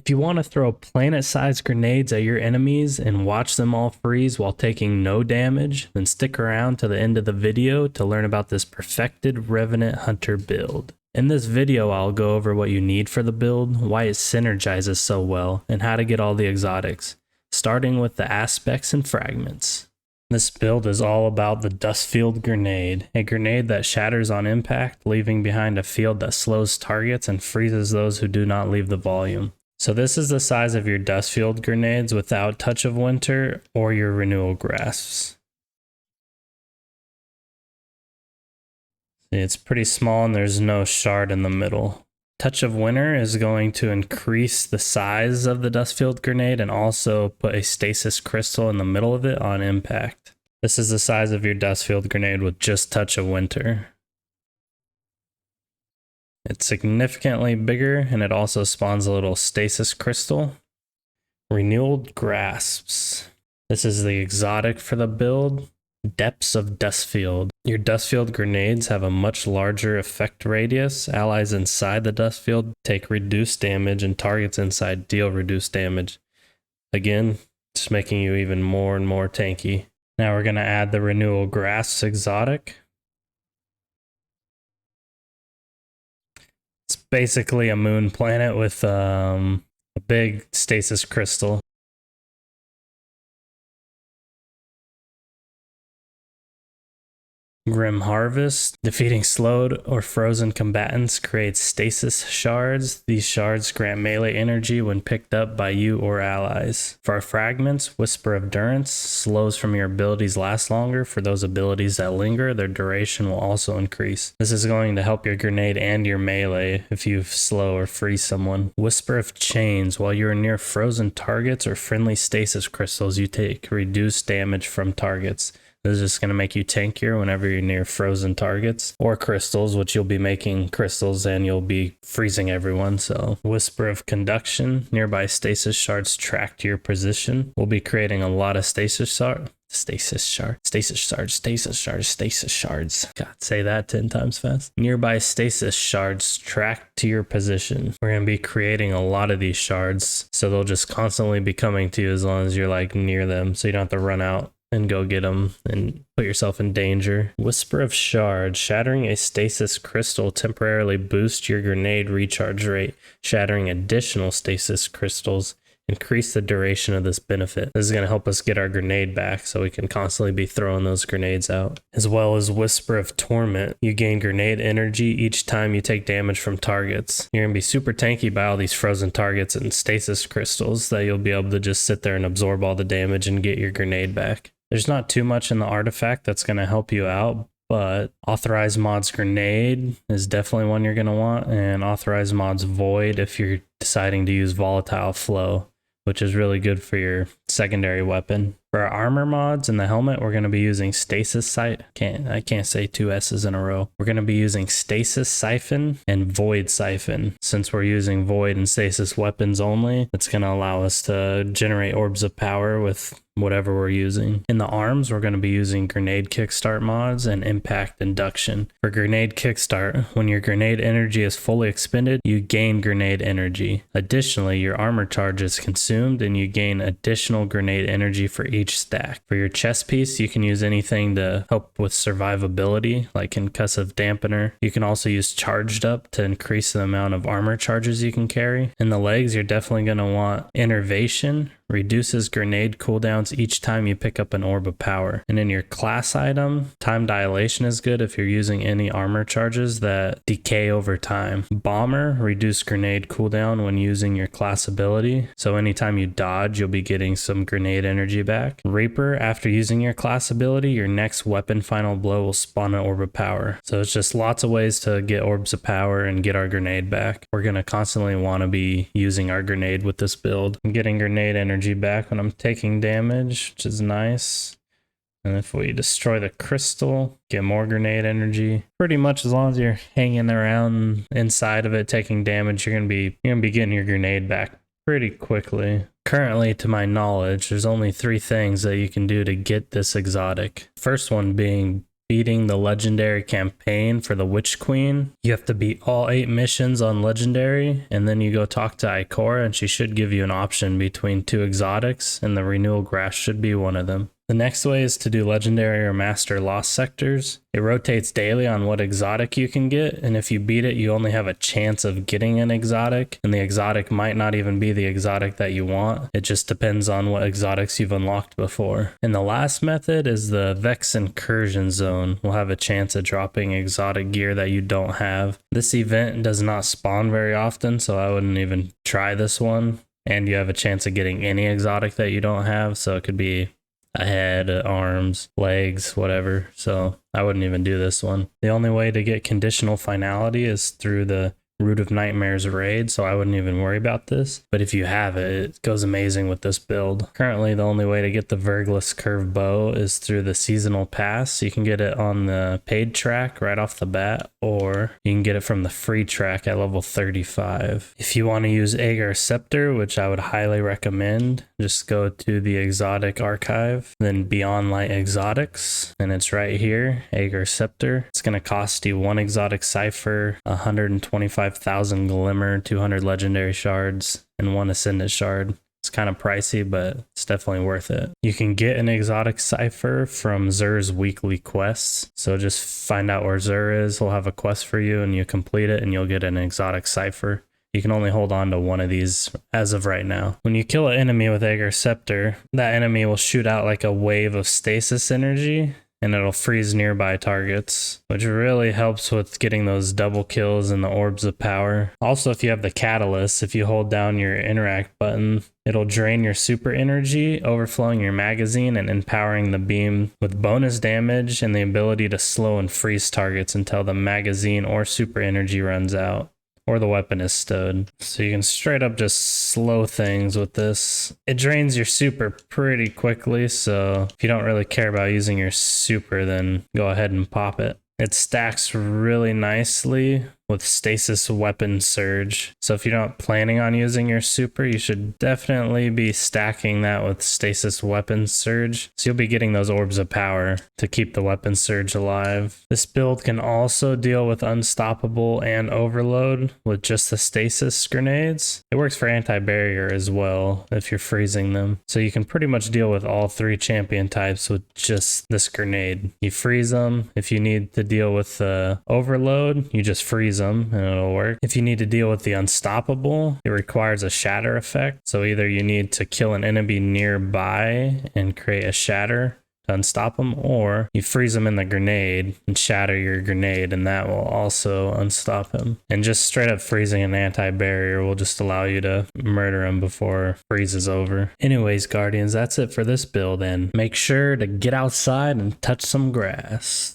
If you want to throw planet-sized grenades at your enemies and watch them all freeze while taking no damage, then stick around to the end of the video to learn about this perfected Revenant Hunter build. In this video, I'll go over what you need for the build, why it synergizes so well, and how to get all the exotics, starting with the aspects and fragments. This build is all about the Dustfield Grenade, a grenade that shatters on impact, leaving behind a field that slows targets and freezes those who do not leave the volume. So this is the size of your Dustfield grenades without Touch of Winter or your Renewal Grasps. It's pretty small and there's no shard in the middle. Touch of Winter is going to increase the size of the Dustfield grenade and also put a stasis crystal in the middle of it on impact. This is the size of your Dustfield grenade with just Touch of Winter. It's significantly bigger and it also spawns a little stasis crystal. Renewed Grasps. This is the exotic for the build. Depths of Dustfield. Your Dustfield grenades have a much larger effect radius. Allies inside the Dustfield take reduced damage and targets inside deal reduced damage. Again, just making you even more and more tanky. Now we're going to add the Renewal Grasps exotic. It's basically a moon planet with a big stasis crystal. Grim Harvest. Defeating slowed or frozen combatants creates stasis shards. These shards grant melee energy when picked up by you or allies. For our fragments, Whisper of Durance slows from your abilities last longer. For those abilities that linger, their duration will also increase. This is going to help your grenade and your melee if you slow or freeze someone. Whisper of Chains. While you are near frozen targets or friendly stasis crystals, you take reduced damage from targets. This is just going to make you tankier whenever you're near frozen targets or crystals, which you'll be making crystals and you'll be freezing everyone. So Whisper of Conduction. Nearby stasis shards track to your position. We'll be creating a lot of stasis shards. God, say that 10 times fast. Nearby stasis shards track to your position. We're going to be creating a lot of these shards, so they'll just constantly be coming to you as long as you're like near them, so you don't have to run out and go get them and put yourself in danger. Whisper of Shards. Shattering a stasis crystal temporarily boosts your grenade recharge rate. Shattering additional stasis crystals increase the duration of this benefit. This is going to help us get our grenade back so we can constantly be throwing those grenades out. As well as Whisper of Torment. You gain grenade energy each time you take damage from targets. You're going to be super tanky by all these frozen targets and stasis crystals that you'll be able to just sit there and absorb all the damage and get your grenade back. There's not too much in the artifact that's going to help you out, but Authorized Mods Grenade is definitely one you're going to want, and Authorized Mods Void if you're deciding to use Volatile Flow, which is really good for your secondary weapon. For our armor mods in the helmet, we're going to be using Stasis I can't say two S's in a row. We're going to be using Stasis Siphon and Void Siphon. Since we're using Void and Stasis weapons only, it's going to allow us to generate orbs of power with whatever we're using. In the arms, we're going to be using Grenade Kickstart mods and Impact Induction. For Grenade Kickstart, when your grenade energy is fully expended, you gain grenade energy. Additionally, your armor charge is consumed and you gain additional grenade energy for each stack. For your chest piece, you can use anything to help with survivability, like Concussive Dampener. You can also use Charged Up to increase the amount of armor charges you can carry. In the legs, you're definitely going to want Innervation. Reduces grenade cooldowns each time you pick up an orb of power. And in your class item, Time Dilation is good if you're using any armor charges that decay over time. Bomber, reduce grenade cooldown when using your class ability. So anytime you dodge, you'll be getting some grenade energy back. Reaper, after using your class ability, your next weapon final blow will spawn an orb of power. So it's just lots of ways to get orbs of power and get our grenade back. We're going to constantly want to be using our grenade with this build. I'm getting grenade energy back when I'm taking damage, which is nice. And if we destroy the crystal, get more grenade energy. Pretty much as long as you're hanging around inside of it taking damage, you're gonna be getting your grenade back pretty quickly. Currently, to my knowledge, there's only 3 things that you can do to get this exotic. First one being beating the legendary campaign for the Witch Queen. You have to beat all 8 missions on legendary, and then you go talk to Ikora, and she should give you an option between 2 exotics, and the renewal grass should be one of them. The next way is to do legendary or master lost sectors. It rotates daily on what exotic you can get, and if you beat it, you only have a chance of getting an exotic, and the exotic might not even be the exotic that you want. It just depends on what exotics you've unlocked before. And the last method is the Vex Incursion Zone. We'll have a chance of dropping exotic gear that you don't have. This event does not spawn very often, so I wouldn't even try this one. And you have a chance of getting any exotic that you don't have, so it could be a head, arms, legs, whatever. So I wouldn't even do this one. The only way to get conditional finality is through the Root of Nightmares raid, so I wouldn't even worry about this. But if you have it, it goes amazing with this build. Currently, the only way to get the Vergless Curved Bow is through the Seasonal Pass. You can get it on the paid track right off the bat, or you can get it from the free track at level 35. If you want to use Agar Scepter, which I would highly recommend, just go to the Exotic Archive, then Beyond Light Exotics, and it's right here, Agar Scepter. It's going to cost you 1 exotic cipher, 125,000 glimmer, 200 legendary shards, and 1 ascendant shard. It's kind of pricey, but it's definitely worth it. You can get an exotic cipher from Xur's weekly quests. So just find out where Xur is. He'll have a quest for you, and you complete it, and you'll get an exotic cipher. You can only hold on to 1 of these as of right now. When you kill an enemy with Agar Scepter, that enemy will shoot out like a wave of stasis energy, and it'll freeze nearby targets, which really helps with getting those double kills and the orbs of power. Also, if you have the catalyst, if you hold down your interact button, it'll drain your super energy, overflowing your magazine and empowering the beam with bonus damage and the ability to slow and freeze targets until the magazine or super energy runs out, or the weapon is stowed. So you can straight up just slow things with this. It drains your super pretty quickly, so if you don't really care about using your super, then go ahead and pop it. It stacks really nicely with Stasis Weapon Surge. So if you're not planning on using your super, you should definitely be stacking that with Stasis Weapon Surge. So you'll be getting those orbs of power to keep the Weapon Surge alive. This build can also deal with Unstoppable and Overload with just the Stasis grenades. It works for anti-barrier as well if you're freezing them. So you can pretty much deal with all 3 champion types with just this grenade. You freeze them. If you need to deal with Overload, you just freeze them and it'll work. If you need to deal with the Unstoppable, it requires a shatter effect. So either you need to kill an enemy nearby and create a shatter to unstop them, or you freeze them in the grenade and shatter your grenade, and that will also unstop him. And just straight up freezing an anti-barrier will just allow you to murder him before freeze is over. Anyways, Guardians, that's it for this build, and make sure to get outside and touch some grass.